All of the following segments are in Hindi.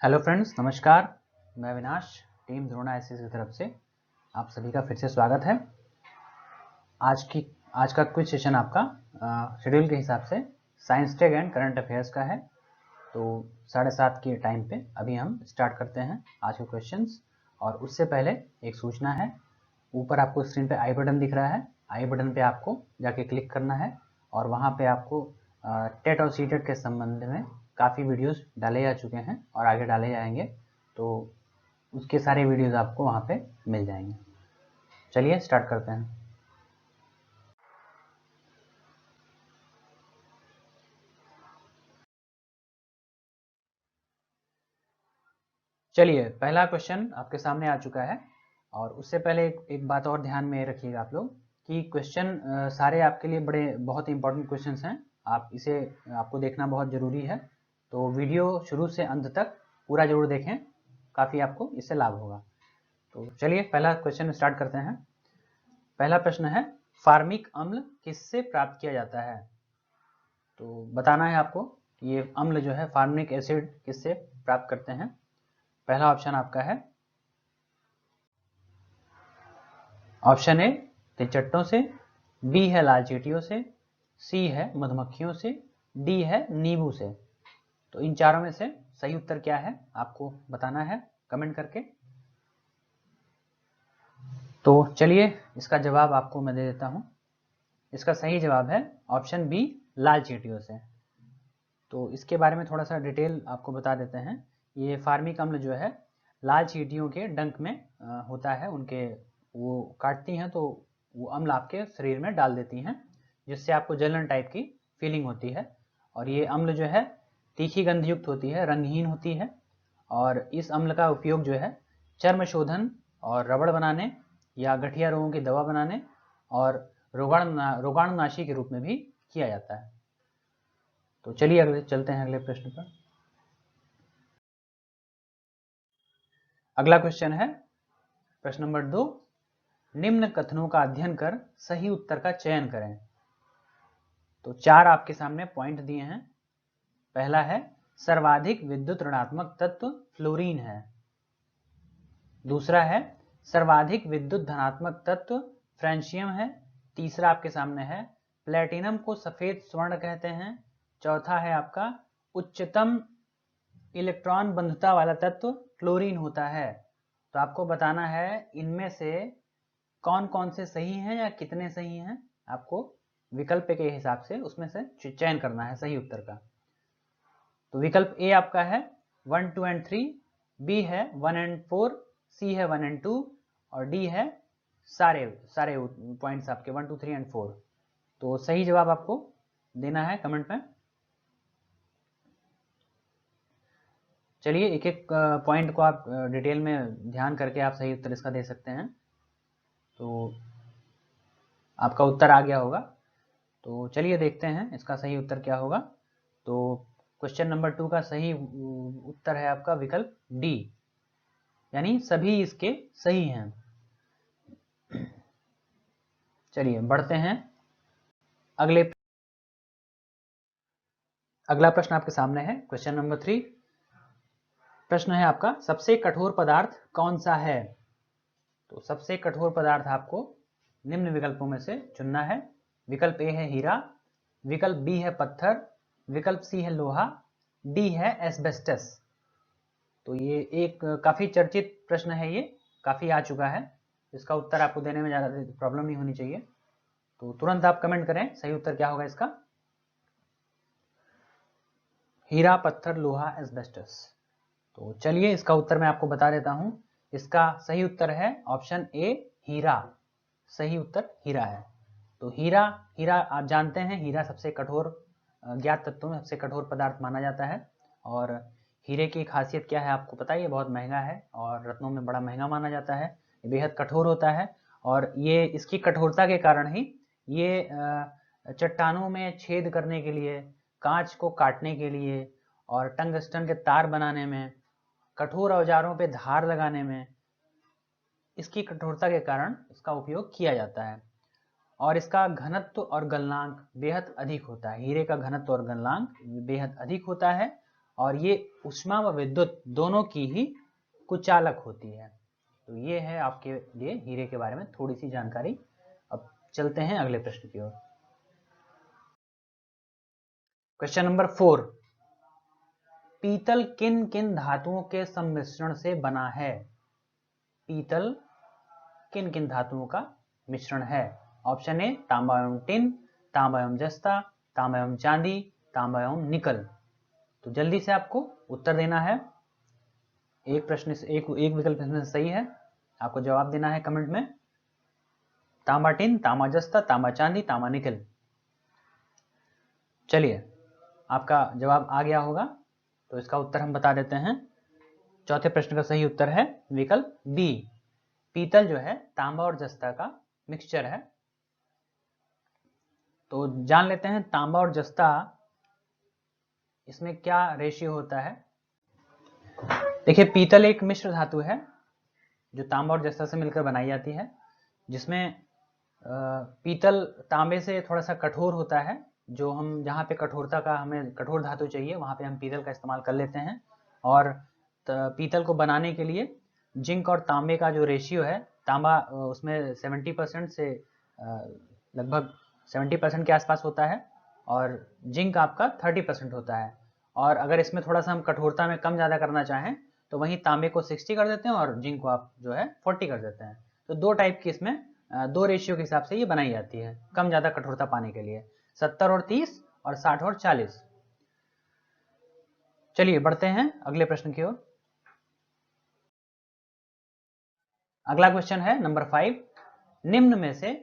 हेलो फ्रेंड्स, नमस्कार। मैं अविनाश, टीम द्रोणा एसएस की तरफ से आप सभी का फिर से स्वागत है। आज का क्विज सेशन आपका शेड्यूल के हिसाब से science tech and current affairs का है। तो 7:30 के टाइम पे अभी हम स्टार्ट करते हैं आज के क्वेश्चंस। और उससे पहले एक सूचना है, ऊपर आपको स्क्रीन पे आई बटन दिख रहा है। आई बटन पे आपको जाके क्लिक करना है और वहाँ पे आपको टेट और सीटेट के संबंध में काफ़ी वीडियोस डाले जा चुके हैं और आगे डाले जाएंगे, तो उसके सारे वीडियोस आपको वहाँ पे मिल जाएंगे। चलिए स्टार्ट करते हैं। चलिए, पहला क्वेश्चन आपके सामने आ चुका है। और उससे पहले एक बात और ध्यान में रखिएगा आप लोग कि क्वेश्चन सारे आपके लिए बहुत इंपॉर्टेंट क्वेश्चंस हैं। आपको देखना बहुत ज़रूरी है, तो वीडियो शुरू से अंत तक पूरा जरूर देखें, काफ़ी आपको इससे लाभ होगा। तो चलिए पहला क्वेश्चन स्टार्ट करते हैं। पहला प्रश्न है, फार्मिक अम्ल किससे प्राप्त किया जाता है? तो बताना है आपको कि ये अम्ल जो है फार्मिक एसिड किससे प्राप्त करते हैं। पहला ऑप्शन आपका है ऑप्शन ए तिलचट्टों से, बी है लाल चींटियों से, सी है मधुमक्खियों से, डी है नींबू से। तो इन चारों में से सही उत्तर क्या है आपको बताना है कमेंट करके। तो चलिए इसका जवाब आपको मैं दे देता हूं। इसका सही जवाब है ऑप्शन बी, लाल चींटियों से। तो इसके बारे में थोड़ा सा डिटेल आपको बता देते हैं। ये फार्मिक अम्ल जो है लाल चींटियों के डंक में होता है, उनके वो काटती हैं तो वो अम्ल आपके शरीर में डाल देती हैं, जिससे आपको जलन टाइप की फीलिंग होती है। और ये अम्ल जो है तीखी गंध युक्त होती है, रंगहीन होती है। और इस अम्ल का उपयोग जो है चर्म शोधन और रबड़ बनाने या गठिया रोगों की दवा बनाने और रोगाणुनाशी के रूप में भी किया जाता है। तो चलिए अगले चलते हैं अगले प्रश्न पर। अगला क्वेश्चन है प्रश्न नंबर 2, निम्न कथनों का अध्ययन कर सही उत्तर का चयन करें। तो 4 आपके सामने पॉइंट दिए हैं। पहला है सर्वाधिक विद्युत ऋणात्मक तत्व फ्लोरीन है। दूसरा है सर्वाधिक विद्युत धनात्मक तत्व फ्रेंशियम है। तीसरा आपके सामने है प्लेटिनम को सफेद स्वर्ण कहते हैं। चौथा है आपका उच्चतम इलेक्ट्रॉन बंधुता वाला तत्व क्लोरीन होता है। तो आपको बताना है इनमें से कौन कौन से सही हैं या कितने सही हैं। आपको विकल्प के हिसाब से उसमें से चयन करना है सही उत्तर का। तो विकल्प ए आपका है 1, 2 एंड 3, बी है 1 एंड 4, सी है 1 एंड 2 और डी है सारे सारे पॉइंट्स आपके 1, 2, 3 एंड 4। तो सही जवाब आपको देना है कमेंट में। चलिए एक एक पॉइंट को आप डिटेल में ध्यान करके आप सही उत्तर इसका दे सकते हैं। तो आपका उत्तर आ गया होगा। तो चलिए देखते हैं इसका सही उत्तर क्या होगा। तो क्वेश्चन नंबर 2 का सही उत्तर है आपका विकल्प डी, यानी सभी इसके सही हैं। चलिए बढ़ते हैं अगला प्रश्न आपके सामने है क्वेश्चन नंबर 3। प्रश्न है आपका सबसे कठोर पदार्थ कौन सा है? तो सबसे कठोर पदार्थ आपको निम्न विकल्पों में से चुनना है। विकल्प ए है हीरा, विकल्प बी है पत्थर, विकल्प सी है लोहा, डी है एस्बेस्टस। तो ये एक काफ़ी चर्चित प्रश्न है, ये काफ़ी आ चुका है। इसका उत्तर आपको देने में ज़्यादा प्रॉब्लम नहीं होनी चाहिए। तो तुरंत आप कमेंट करें सही उत्तर क्या होगा इसका। हीरा, पत्थर, लोहा, एस्बेस्टस। तो चलिए इसका उत्तर मैं आपको बता देता हूं। इसका सही उत्तर है ऑप्शन ए, हीरा। सही उत्तर हीरा है। तो हीरा हीरा आप जानते हैं, हीरा सबसे कठोर ज्ञात तत्वों में सबसे कठोर पदार्थ माना जाता है। और हीरे की खासियत क्या है आपको पता है, ये बहुत महंगा है और रत्नों में बड़ा महंगा माना जाता है। ये बेहद कठोर होता है और ये इसकी कठोरता के कारण ही ये चट्टानों में छेद करने के लिए, कांच को काटने के लिए और टंगस्टन के तार बनाने में, कठोर औजारों पे धार लगाने में इसकी कठोरता के कारण इसका उपयोग किया जाता है। और इसका घनत्व और गलनांक बेहद अधिक होता है। हीरे का घनत्व और गलनांक बेहद अधिक होता है और ये ऊष्मा व विद्युत दोनों की ही कुचालक होती है। तो ये है आपके लिए हीरे के बारे में थोड़ी सी जानकारी। अब चलते हैं अगले प्रश्न की ओर। क्वेश्चन नंबर 4, पीतल किन किन धातुओं के सम्मिश्रण से बना है? पीतल किन किन धातुओं का मिश्रण है? ऑप्शन ए तांबा एवं टिन, तांबा एवं जस्ता, तांबा एवं चांदी, तांबा एवं निकल। तो जल्दी से आपको उत्तर देना है। एक प्रश्न से एक विकल्प इसमें सही है, आपको जवाब देना है कमेंट में। तांबा टिन, तांबा जस्ता, तांबा चांदी, तांबा निकल। चलिए, आपका जवाब आ गया होगा, तो इसका उत्तर हम बता देते हैं। चौथे प्रश्न का सही उत्तर है विकल्प बी। पीतल जो है तांबा और जस्ता का मिक्सचर है। तो जान लेते हैं तांबा और जस्ता इसमें क्या रेशियो होता है। देखिए, पीतल एक मिश्र धातु है जो तांबा और जस्ता से मिलकर बनाई जाती है, जिसमें पीतल तांबे से थोड़ा सा कठोर होता है। जो हम जहाँ पे कठोरता का हमें कठोर धातु चाहिए वहाँ पे हम पीतल का इस्तेमाल कर लेते हैं। और पीतल को बनाने के लिए जिंक और तांबे का जो रेशियो है, तांबा उसमें 70% से लगभग 70% के आसपास होता है और जिंक आपका 30% होता है। और अगर इसमें थोड़ा सा हम कठोरता में कम ज़्यादा करना चाहें तो वहीं तांबे को 60 कर देते हैं और जिंक को आप जो है 40 कर देते हैं। तो दो टाइप की इसमें दो रेशियो के हिसाब से ये बनाई जाती है कम ज़्यादा कठोरता पाने के लिए, 70 और 30 और 60 और 40। चलिए बढ़ते हैं अगले प्रश्न की ओर। अगला क्वेश्चन है नंबर 5, निम्न में से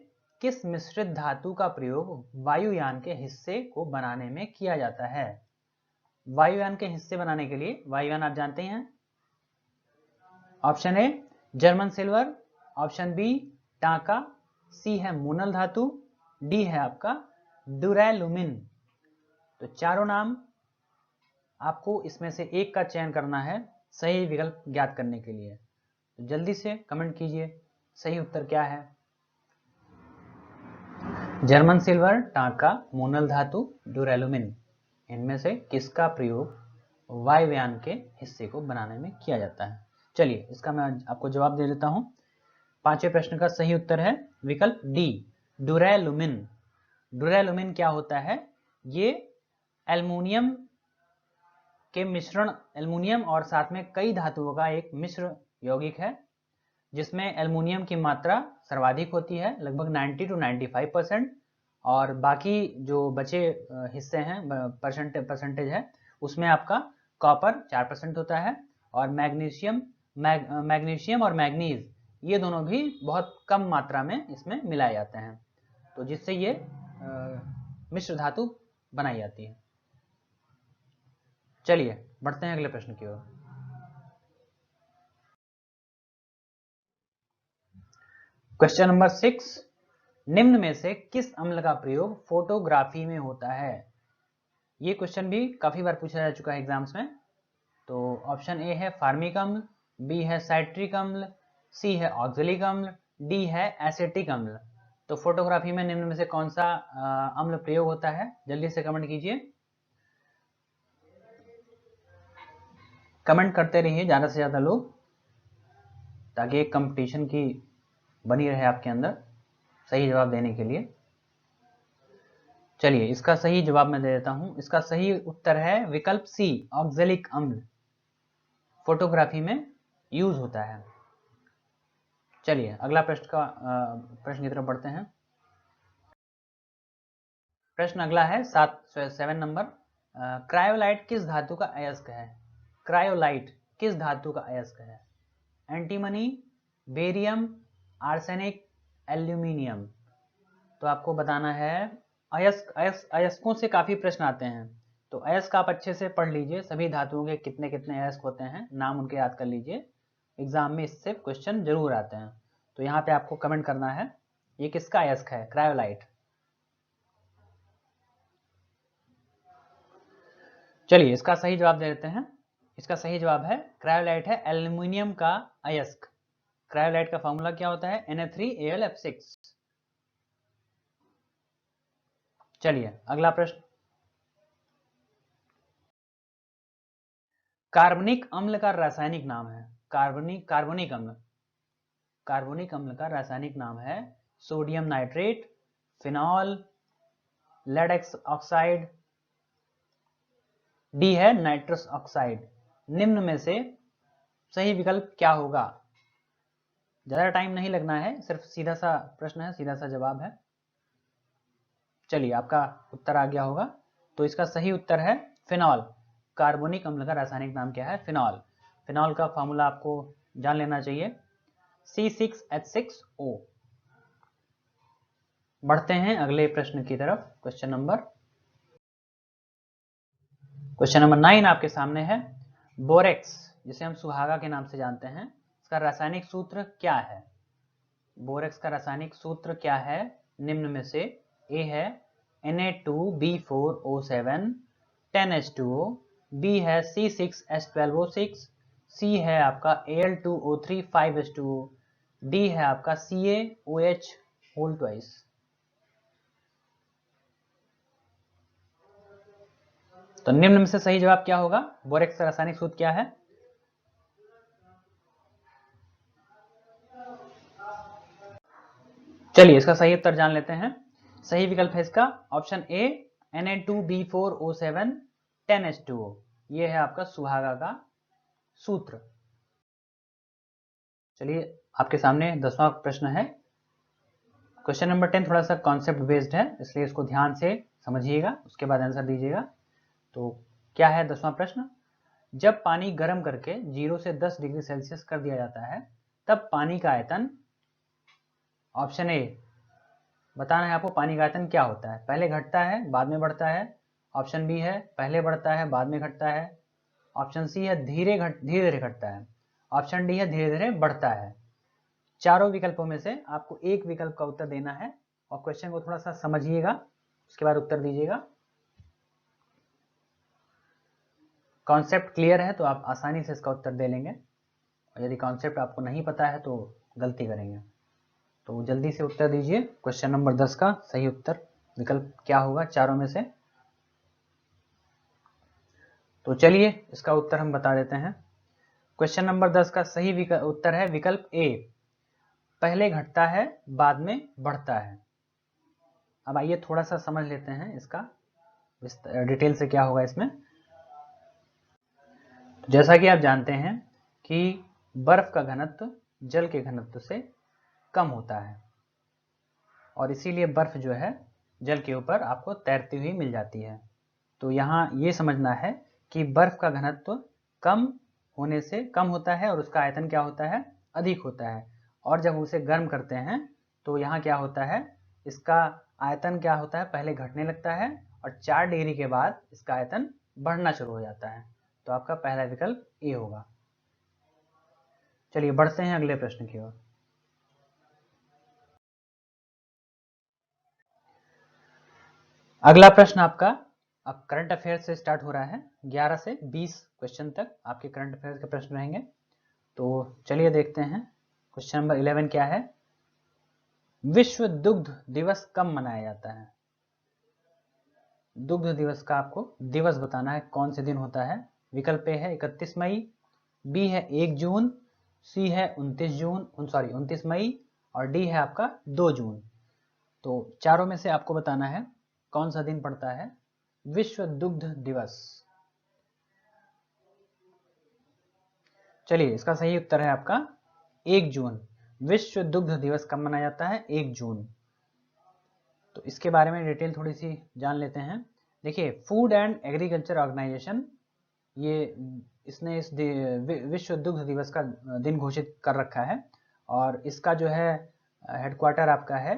किस मिश्रित धातु का प्रयोग वायुयान के हिस्से को बनाने में किया जाता है? वायुयान के हिस्से बनाने के लिए, वायुयान आप जानते हैं, option A German silver, option B टांका, सी है मोनल धातु, डी है आपका डुरैलुमिन। तो चारों नाम आपको इसमें से एक का चयन करना है सही विकल्प ज्ञात करने के लिए। तो जल्दी से कमेंट कीजिए सही उत्तर क्या है। जर्मन सिल्वर, टांका, मोनल धातु, डुरैलुमिन, इनमें से किसका प्रयोग वायुयान के हिस्से को बनाने में किया जाता है? चलिए इसका मैं आपको जवाब दे देता हूं। पांचवें प्रश्न का सही उत्तर है विकल्प डी, डुरैलुमिन। डुरैलुमिन क्या होता है? ये एल्युमिनियम के मिश्रण, एल्युमिनियम और साथ में कई धातुओं का एक मिश्र यौगिक है, जिसमें एल्युमिनियम की मात्रा सर्वाधिक होती है लगभग 90 to 95%, और बाकी जो बचे हिस्से हैं परसेंटेज है उसमें आपका कॉपर 4% होता है और मैग्नीशियम और मैग्नीज ये दोनों भी बहुत कम मात्रा में इसमें मिलाए जाते हैं, तो जिससे ये मिश्र धातु बनाई जाती है। चलिए बढ़ते हैं अगले प्रश्न की ओर। क्वेश्चन नंबर 6, निम्न में से किस अम्ल का प्रयोग फोटोग्राफी में होता है? ये क्वेश्चन भी काफी बार पूछा जा चुका है एग्जाम्स में। तो ऑप्शन ए है फार्मिक अम्ल, बी है साइट्रिक अम्ल, सी है ऑक्जेलिक अम्ल, डी है एसिटिक अम्ल। तो फोटोग्राफी में निम्न में से कौन सा अम्ल प्रयोग होता है? जल्दी से कमेंट कीजिए, कमेंट करते रहिए ज़्यादा से ज़्यादा लोग, ताकि एक कंपटीशन की बनी रहे आपके अंदर सही जवाब देने के लिए। चलिए इसका सही जवाब मैं दे देता हूं। इसका सही उत्तर है विकल्प सी, ऑक्जेलिक अम्ल फोटोग्राफी में यूज होता है। चलिए अगला प्रश्न की तरफ बढ़ते हैं। प्रश्न अगला है 7 नंबर, क्रायोलाइट किस धातु का अयस्क है? क्रायोलाइट किस धातु का अयस्क है? Antimony, barium, arsenic, aluminium. तो आपको बताना है अयस्कों से काफी प्रश्न आते हैं, तो अयस्क आप अच्छे से पढ़ लीजिए, सभी धातुओं के कितने कितने अयस्क होते हैं नाम उनके याद कर लीजिए, एग्जाम में इससे क्वेश्चन जरूर आते हैं। तो यहाँ पे आपको कमेंट करना है ये किसका अयस्क है क्रायोलाइट। चलिए इसका सही जवाब दे देते हैं। इसका सही जवाब है क्रायोलाइट है एल्यूमिनियम का अयस्क। क्रायोलाइट का फॉर्मूला क्या होता है? Na3Al(F6). चलिए अगला प्रश्न कार्बनिक अम्ल का रासायनिक नाम है, कार्बनिक अम्ल का रासायनिक नाम है sodium nitrate, phenol, lead oxide, D है नाइट्रस ऑक्साइड। निम्न में से सही विकल्प क्या होगा? ज्यादा टाइम नहीं लगना है, सिर्फ सीधा सा प्रश्न है, सीधा सा जवाब है। चलिए आपका उत्तर आ गया होगा। तो इसका सही उत्तर है फिनॉल। कार्बनिक अम्ल का रासायनिक नाम क्या है? फिनॉल। फिनॉल का फॉर्मूला आपको जान लेना चाहिए, C6H6O। बढ़ते हैं अगले प्रश्न की तरफ। क्वेश्चन नंबर 9 आपके सामने है। बोरेक्स, जिसे हम सुहागा के नाम से जानते हैं, इसका रासायनिक सूत्र क्या है? बोरेक्स का रासायनिक सूत्र क्या है? निम्न में से ए है Na2B4O7 10H2O, बी है C6H12O6, सी है आपका Al2O3 5H2O, डी है आपका CaOH होल ट्वाइस। तो निम्न में से सही जवाब क्या होगा? बोरेक्स का रासायनिक सूत्र क्या है? चलिए इसका सही उत्तर जान लेते हैं। सही विकल्प है इसका ऑप्शन ए Na2B4O7 10H2O। ये है आपका सुहागा का सूत्र। चलिए आपके सामने 10वां प्रश्न है। क्वेश्चन नंबर 10 थोड़ा सा कॉन्सेप्ट बेस्ड है, इसलिए इसको ध्यान से समझिएगा, उसके बाद आंसर दीजिएगा। तो क्या है 10वां प्रश्न? जब पानी गर्म करके 0 से 10 डिग्री सेल्सियस कर दिया जाता है, तब पानी का आयतन, ऑप्शन ए बताना है आपको पानी का आयतन क्या होता है, पहले घटता है बाद में बढ़ता है, ऑप्शन बी है पहले बढ़ता है बाद में घटता है, ऑप्शन सी है धीरे धीरे घटता है, ऑप्शन डी है धीरे धीरे बढ़ता है। चारों विकल्पों में से आपको एक विकल्प का उत्तर देना है और क्वेश्चन को थोड़ा सा समझिएगा, उसके बाद उत्तर दीजिएगा। कॉन्सेप्ट क्लियर है तो आप आसानी से इसका उत्तर दे लेंगे, और यदि कॉन्सेप्ट आपको नहीं पता है तो गलती करेंगे। तो जल्दी से उत्तर दीजिए। क्वेश्चन नंबर 10 का सही उत्तर विकल्प क्या होगा चारों में से? तो चलिए इसका उत्तर हम बता देते हैं। क्वेश्चन नंबर 10 का सही उत्तर है विकल्प ए, पहले घटता है बाद में बढ़ता है। अब आइए थोड़ा सा समझ लेते हैं इसका डिटेल से क्या होगा इसमें। जैसा कि आप जानते हैं कि बर्फ का घनत्व जल के घनत्व से कम होता है, और इसीलिए बर्फ जो है जल के ऊपर आपको तैरती हुई मिल जाती है। तो यहाँ ये समझना है कि बर्फ का घनत्व कम होने से कम होता है और उसका आयतन क्या होता है? अधिक होता है। और जब उसे गर्म करते हैं तो यहाँ क्या होता है? इसका आयतन क्या होता है? पहले घटने लगता है और 4 डिग्री के बाद इसका आयतन बढ़ना शुरू हो जाता है। तो आपका पहला विकल्प ए होगा। चलिए बढ़ते हैं अगले प्रश्न की ओर। अगला प्रश्न आपका अब करंट अफेयर से स्टार्ट हो रहा है। 11 से 20 क्वेश्चन तक आपके करंट अफेयर के प्रश्न रहेंगे। तो चलिए देखते हैं क्वेश्चन नंबर 11 क्या है। विश्व दुग्ध दिवस कब मनाया जाता है? दुग्ध दिवस का आपको दिवस बताना है, कौन से दिन होता है। विकल्प ए है 31 मई, बी है 1 जून, सी है 29 मई, और डी है आपका 2 जून। तो चारों में से आपको बताना है कौन सा दिन पड़ता है विश्व दुग्ध दिवस। चलिए इसका सही उत्तर है आपका 1 जून। विश्व दुग्ध दिवस कब मनाया जाता है? 1 जून। तो इसके बारे में डिटेल थोड़ी सी जान लेते हैं। देखिए फूड एंड एग्रीकल्चर ऑर्गेनाइजेशन ये इसने इस विश्व दुग्ध दिवस का दिन घोषित कर रखा है, और इसका जो है हेडक्वार्टर आपका है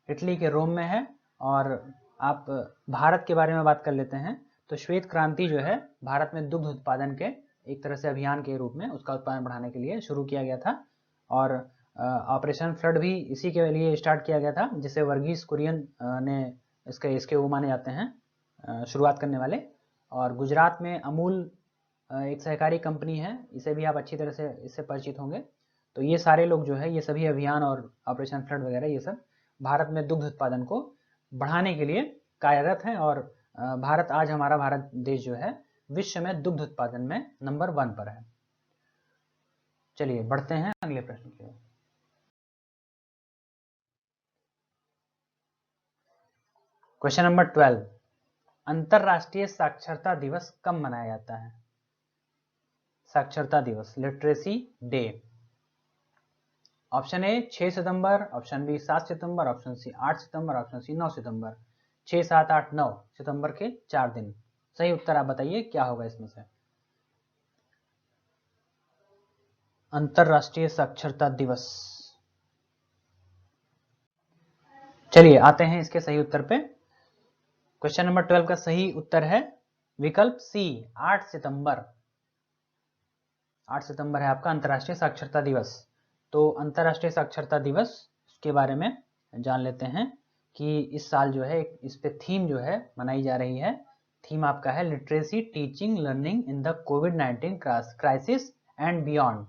इटली के रोम में है। और आप भारत के बारे में बात कर लेते हैं तो श्वेत क्रांति जो है भारत में दुग्ध उत्पादन के एक तरह से अभियान के रूप में उसका उत्पादन बढ़ाने के लिए शुरू किया गया था, और ऑपरेशन फ्लड भी इसी के लिए स्टार्ट किया गया था, जिसे वर्गीस कुरियन ने इसके वो माने जाते हैं शुरुआत करने वाले। और गुजरात में अमूल एक सहकारी कंपनी है, इसे भी आप अच्छी तरह से इससे परिचित होंगे। तो ये सारे लोग जो है ये सभी अभियान और ऑपरेशन फ्लड वगैरह ये सब भारत में दुग्ध उत्पादन को बढ़ाने के लिए कार्यरत हैं। और भारत आज हमारा भारत देश जो है विश्व में दुग्ध उत्पादन में नंबर 1 पर है। चलिए बढ़ते हैं अगले प्रश्न की ओर। क्वेश्चन नंबर 12, अंतरराष्ट्रीय साक्षरता दिवस कब मनाया जाता है? साक्षरता दिवस, लिटरेसी डे। ऑप्शन ए 6 सितंबर, ऑप्शन बी 7 सितंबर, ऑप्शन सी 8 सितंबर, ऑप्शन सी 9 सितंबर। 6, 7, 8, 9 सितंबर के 4 दिन। सही उत्तर आप बताइए क्या होगा इसमें से। अंतरराष्ट्रीय साक्षरता दिवस। चलिए आते हैं इसके सही उत्तर पे। क्वेश्चन नंबर 12 का सही उत्तर है विकल्प सी, 8 सितंबर। 8 सितंबर है आपका अंतरराष्ट्रीय साक्षरता दिवस। तो अंतरराष्ट्रीय साक्षरता दिवस के बारे में जान लेते हैं कि इस साल जो है इस पे थीम जो है मनाई जा रही है। थीम आपका है literacy teaching learning in the covid crisis and beyond.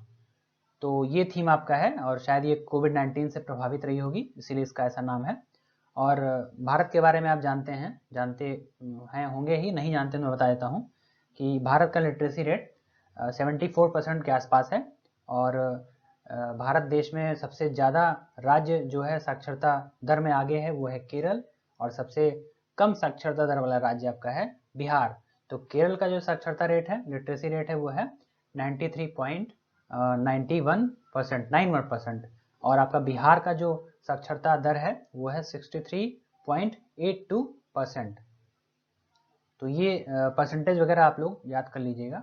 तो ये थीम आपका है और शायद ये कोविड-19 से प्रभावित रही होगी, इसीलिए इसका ऐसा नाम है। और भारत के बारे में आप जानते हैं होंगे ही, नहीं जानते तो मैं बता देता हूँ कि भारत का लिटरेसी रेट 74% के आसपास है। और भारत देश में सबसे ज़्यादा राज्य जो है साक्षरता दर में आगे है वो है केरल, और सबसे कम साक्षरता दर वाला राज्य आपका है बिहार। तो केरल का जो साक्षरता रेट है, लिटरेसी रेट है, वो है 93.91%, और आपका बिहार का जो साक्षरता दर है वो है 63.82%। तो ये परसेंटेज वगैरह आप लोग याद कर लीजिएगा।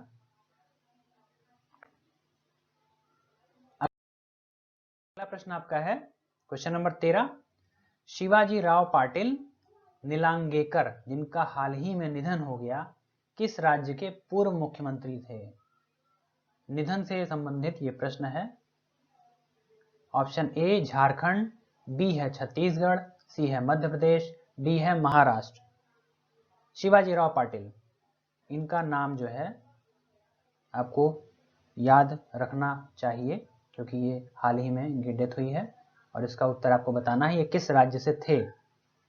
अगला प्रश्न आपका है क्वेश्चन नंबर 13, शिवाजी राव पाटिल नीलांगेकर जिनका हाल ही में निधन हो गया, किस राज्य के पूर्व मुख्यमंत्री थे? निधन से संबंधित ये प्रश्न है। ऑप्शन ए झारखंड, बी है छत्तीसगढ़, सी है मध्य प्रदेश, डी है महाराष्ट्र। शिवाजी राव पाटिल, इनका नाम जो है आपको याद रखना चाहिए क्योंकि ये हाल ही में इनकी डेथ हुई है, और इसका उत्तर आपको बताना है ये किस राज्य से थे,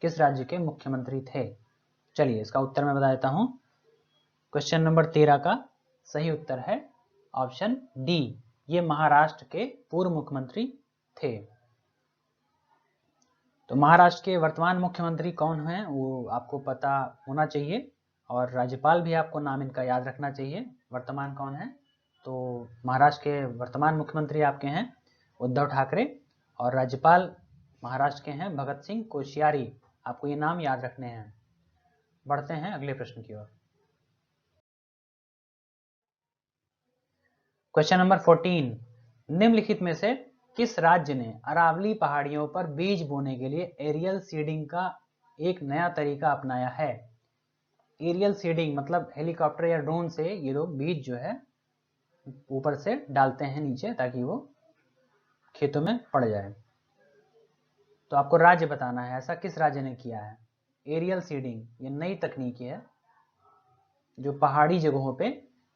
किस राज्य के मुख्यमंत्री थे। चलिए इसका उत्तर मैं बता देता हूँ। क्वेश्चन नंबर 13 का सही उत्तर है ऑप्शन डी, ये महाराष्ट्र के पूर्व मुख्यमंत्री थे। तो महाराष्ट्र के वर्तमान मुख्यमंत्री कौन हैं वो आपको पता होना चाहिए, और राज्यपाल भी आपको नाम इनका याद रखना चाहिए वर्तमान कौन है। तो महाराष्ट्र के वर्तमान मुख्यमंत्री आपके हैं उद्धव ठाकरे, और राज्यपाल महाराष्ट्र के हैं भगत सिंह कोश्यारी। आपको ये नाम याद रखने हैं। बढ़ते हैं अगले प्रश्न की ओर। क्वेश्चन नंबर 14, निम्नलिखित में से किस राज्य ने अरावली पहाड़ियों पर बीज बोने के लिए एरियल सीडिंग का एक नया तरीका अपनाया है? एरियल सीडिंग मतलब हेलीकॉप्टर या ड्रोन से ये लोग बीज जो है ऊपर से डालते हैं नीचे ताकि वो खेतों में पड़ जाए। तो आपको राज्य बताना है ऐसा किस राज्य ने किया है। एरियल सीडिंग ये नई तकनीक है जो पहाड़ी जगहों पे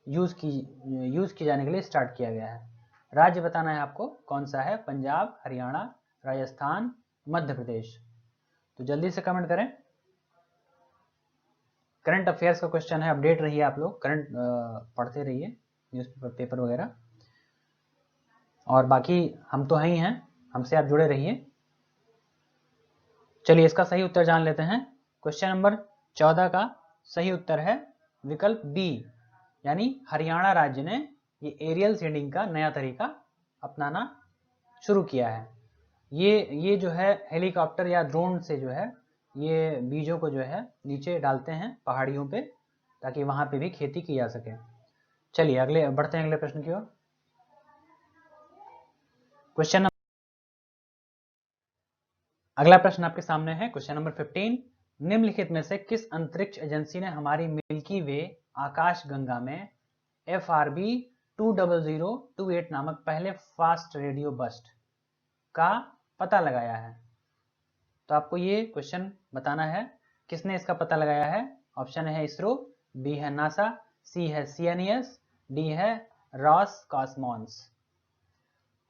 यूज की जाने के लिए स्टार्ट किया गया है। राज्य बताना है आपको कौन सा है, पंजाब, हरियाणा, राजस्थान, मध्य प्रदेश। तो जल्दी से कमेंट करें। करंट अफेयर्स का क्वेश्चन है, अपडेट रहिए आप लोग, करंट पढ़ते रहिए न्यूज़पेपर वगैरह, और बाकी हम तो हैं ही हैं, हमसे आप जुड़े रहिए। चलिए इसका सही उत्तर जान लेते हैं। क्वेश्चन नंबर 14 का सही उत्तर है विकल्प बी, यानी हरियाणा राज्य ने ये एरियल सीडिंग का नया तरीका अपनाना शुरू किया है। ये जो है हेलीकॉप्टर या ड्रोन से जो है ये बीजों को जो है नीचे डालते हैं पहाड़ियों पे ताकि वहां पे भी खेती की जा सके। चलिए अगले बढ़ते हैं अगले प्रश्न की ओर। क्वेश्चन अगला प्रश्न आपके सामने है क्वेश्चन नंबर 15, निम्नलिखित में से किस अंतरिक्ष एजेंसी ने हमारी मिल्की वे आकाश गंगा में FRB 20028 नामक पहले फास्ट रेडियो बस्ट का पता लगाया है? तो आपको ये क्वेश्चन बताना है किसने इसका पता लगाया है। ऑप्शन है इसरो, बी है नासा, सी है CNES, डी है रॉस कॉस्मॉन्स।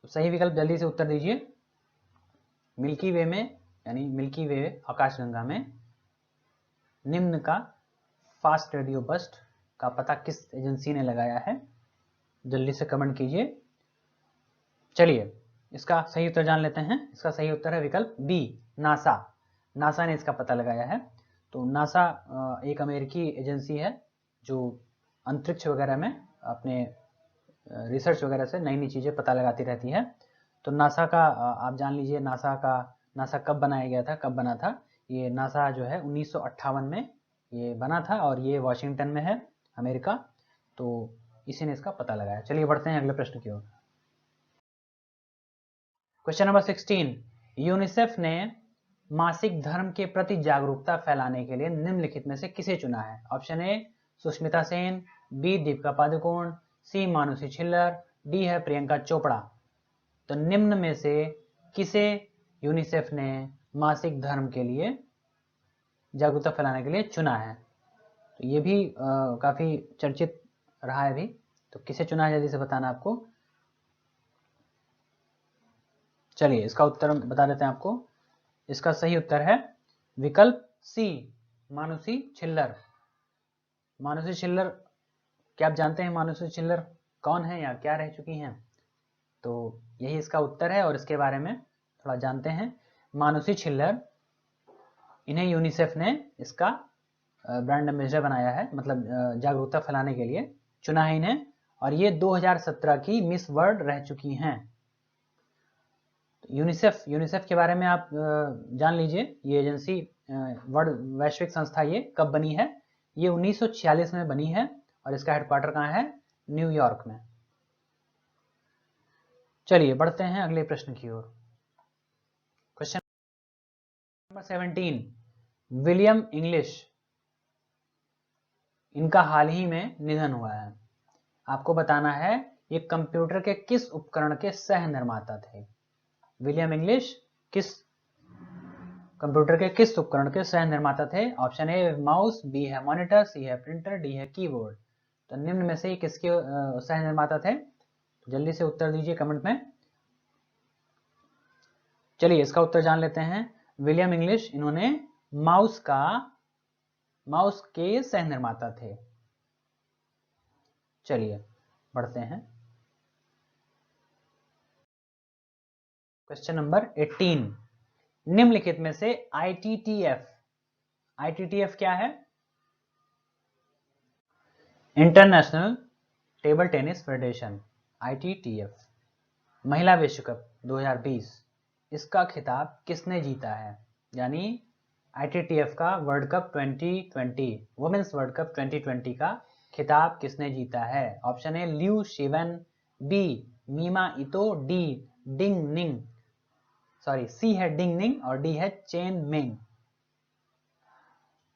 तो सही विकल्प जल्दी से उत्तर दीजिए। मिल्की वे में यानी मिल्की वे आकाशगंगा में निम्न का फास्ट रेडियो बस्ट का पता किस एजेंसी ने लगाया है, जल्दी से कमेंट कीजिए। चलिए इसका सही उत्तर जान लेते हैं। इसका सही उत्तर है विकल्प बी, नासा। नासा ने इसका पता लगाया है। तो नासा एक अमेरिकी एजेंसी है जो अंतरिक्ष वगैरह में अपने रिसर्च वगैरह से नई नई चीज़ें पता लगाती रहती है। तो नासा का आप जान लीजिए, नासा कब बनाया गया था, कब बना था। ये नासा जो है 1958 में ये बना था और ये वॉशिंगटन में है, अमेरिका। तो इसी ने इसका पता लगाया। चलिए बढ़ते हैं अगले प्रश्न की ओर। क्वेश्चन नंबर 16, यूनिसेफ ने मासिक धर्म के प्रति जागरूकता फैलाने के लिए निम्नलिखित में से किसे चुना है? Option A Sushmita Sen, B Deepika Padukone, C Manushi Chhillar, D है प्रियंका चोपड़ा। तो निम्न में से किसे यूनिसेफ ने मासिक धर्म के लिए जागरूकता फैलाने के लिए चुना है? तो ये भी काफी चर्चित रहा है अभी। तो किसे चुना है जल्दी से बताना आपको। चलिए इसका उत्तर बता देते हैं आपको। इसका सही उत्तर है विकल्प सी, मानुषी छिल्लर। मानुषी छिल्लर, क्या आप जानते हैं मानुषी छिल्लर कौन है या क्या रह चुकी हैं? तो यही इसका उत्तर है और इसके बारे में थोड़ा जानते हैं। मानुषी छिल्लर, इन्हें यूनिसेफ ने इसका ब्रांड एम्बेसडर बनाया है, मतलब जागरूकता फैलाने के लिए चुना है इन्हें। और ये 2017 की मिस वर्ल्ड रह चुकी हैं। यूनिसेफ के बारे में आप जान लीजिए। ये एजेंसी वर्ल्ड वैश्विक संस्था ये कब बनी है? ये 1946 में बनी है और इसका हेडक्वार्टर कहाँ है? न्यूयॉर्क में। चलिए बढ़ते हैं अगले प्रश्न की ओर। क्वेश्चन नंबर 17, विलियम इंग्लिश, इनका हाल ही में निधन हुआ है। आपको बताना है ये कंप्यूटर के किस उपकरण के सह निर्माता थे। विलियम इंग्लिश किस कंप्यूटर के किस उपकरण के सह निर्माता थे? ऑप्शन ए माउस, बी है मॉनिटर, सी है प्रिंटर, डी है कीबोर्ड। तो निम्न में से किसके सह निर्माता थे? जल्दी से उत्तर दीजिए कमेंट में। चलिए इसका उत्तर जान लेते हैं। विलियम इंग्लिश, इन्होंने माउस के सह निर्माता थे। चलिए बढ़ते हैं। क्वेश्चन नंबर 18, निम्नलिखित में से आईटीटीएफ क्या है? International table tennis federation, ITTF, महिला विश्व कप 2020, इसका खिताब किसने जीता है? यानी आईटीटीएफ का world cup 2020, women's world cup 2020 का खिताब किसने जीता है? ऑप्शन ए ल्यू शिवेन, बी मीमा इतो, डी डिंग निंग, सॉरी सी है डिंग निंग और डी है चेन मिंग।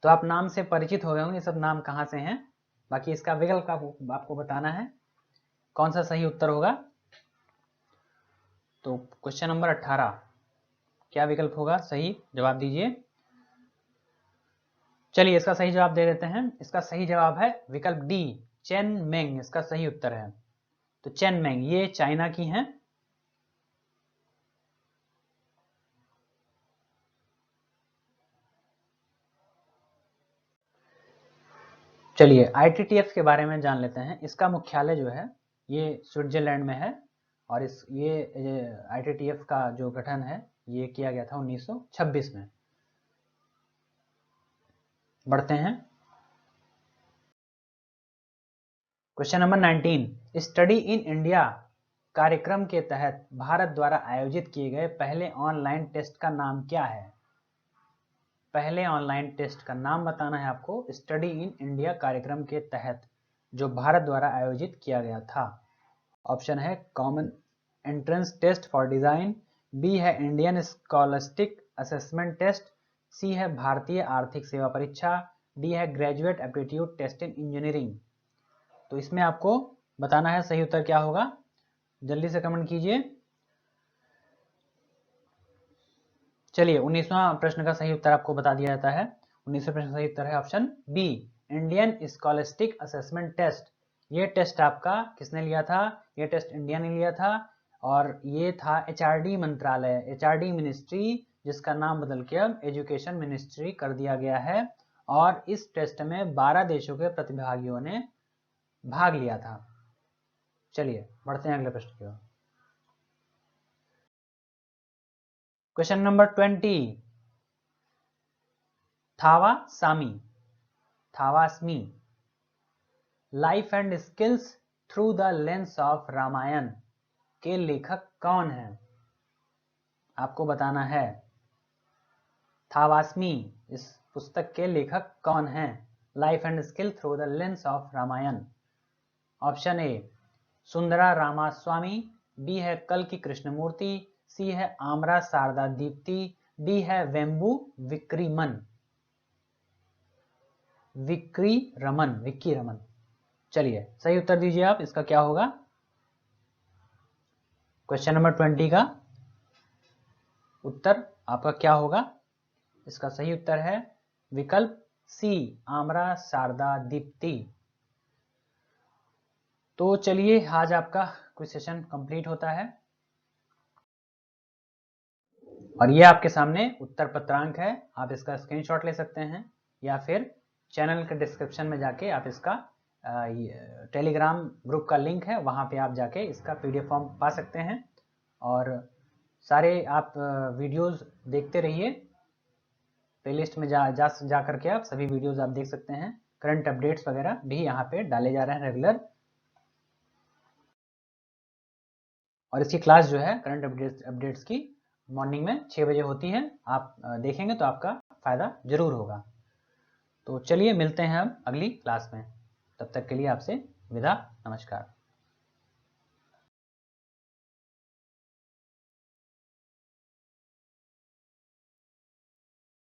तो आप नाम से परिचित हो गए होंगे, सब नाम कहाँ से हैं। बाकी इसका विकल्प आपको बताना है कौन सा सही उत्तर होगा। तो क्वेश्चन नंबर 18, क्या विकल्प होगा? सही जवाब दीजिए। चलिए इसका सही जवाब दे देते हैं। इसका सही जवाब है विकल्प डी, चेन मेंग, इसका सही उत्तर है। तो चेन मेंग ये चाइना की हैं। चलिए आईटीटीएफ के बारे में जान लेते हैं। इसका मुख्यालय जो है ये स्विट्जरलैंड में है और ये आईटीटीएफ का जो गठन है ये किया गया था 1926 में। बढ़ते हैं question number 19, study in India कार्यक्रम के तहत भारत द्वारा आयोजित किए गए पहले ऑनलाइन टेस्ट का नाम क्या है? पहले ऑनलाइन टेस्ट का नाम बताना है आपको स्टडी इन इंडिया कार्यक्रम के तहत जो भारत द्वारा आयोजित किया गया था। ऑप्शन है common entrance test for design, B है Indian scholastic assessment test, C है भारतीय आर्थिक सेवा परीक्षा, डी है graduate aptitude test in engineering. तो इसमें आपको बताना है सही उत्तर क्या होगा। जल्दी से कमेंट कीजिए। चलिए 19वां प्रश्न का सही उत्तर आपको बता दिया जाता है। 19वां प्रश्न का सही उत्तर है option B, Indian scholastic assessment test. ये टेस्ट आपका किसने लिया था? ये टेस्ट इंडिया ने लिया था और ये था एचआरडी मंत्रालय, एचआरडी मिनिस्ट्री, जिसका नाम बदल के अब एजुकेशन मिनिस्ट्री कर दिया गया है। और इस टेस्ट में 12 देशों के प्रतिभागियों ने भाग लिया था। चलिए बढ़ते हैं अगले प्रश्न की ओर। क्वेश्चन नंबर 20, थावास्मी life and skills through the lens of Ramayana के लेखक कौन हैं? आपको बताना है थावास्मी इस पुस्तक के लेखक कौन हैं? Life and skill through the lens of Ramayan. Option A Sundara Ramaswamy, B है कल्कि कृष्णमूर्ति, सी है आमरा शारदा दीप्ति, डी है वेम्बू विक्की रमन। चलिए सही उत्तर दीजिए आप, इसका क्या होगा? क्वेश्चन नंबर 20 का उत्तर आपका क्या होगा? इसका सही उत्तर है विकल्प सी, आमरा शारदा दीप्ति। तो चलिए आज आपका क्विज सेशन कंप्लीट होता है और ये आपके सामने उत्तर पत्रांक है। आप इसका स्क्रीनशॉट ले सकते हैं या फिर चैनल के डिस्क्रिप्शन में जाके आप इसका टेलीग्राम ग्रुप का लिंक है, वहाँ पे आप जाके इसका PDF फॉर्म पा सकते हैं और सारे आप वीडियोस देखते रहिए। प्लेलिस्ट में जा करके आप सभी वीडियोस आप देख सकते हैं। करंट अपडेट्स वगैरह भी यहाँ पे डाले जा रहे हैं रेगुलर, और इसकी क्लास जो है करंट अपडेट्स की मॉर्निंग में 6 बजे होती है। आप देखेंगे तो आपका फ़ायदा जरूर होगा। तो चलिए मिलते हैं अब अगली क्लास में, तब तक के लिए आपसे विदा, नमस्कार।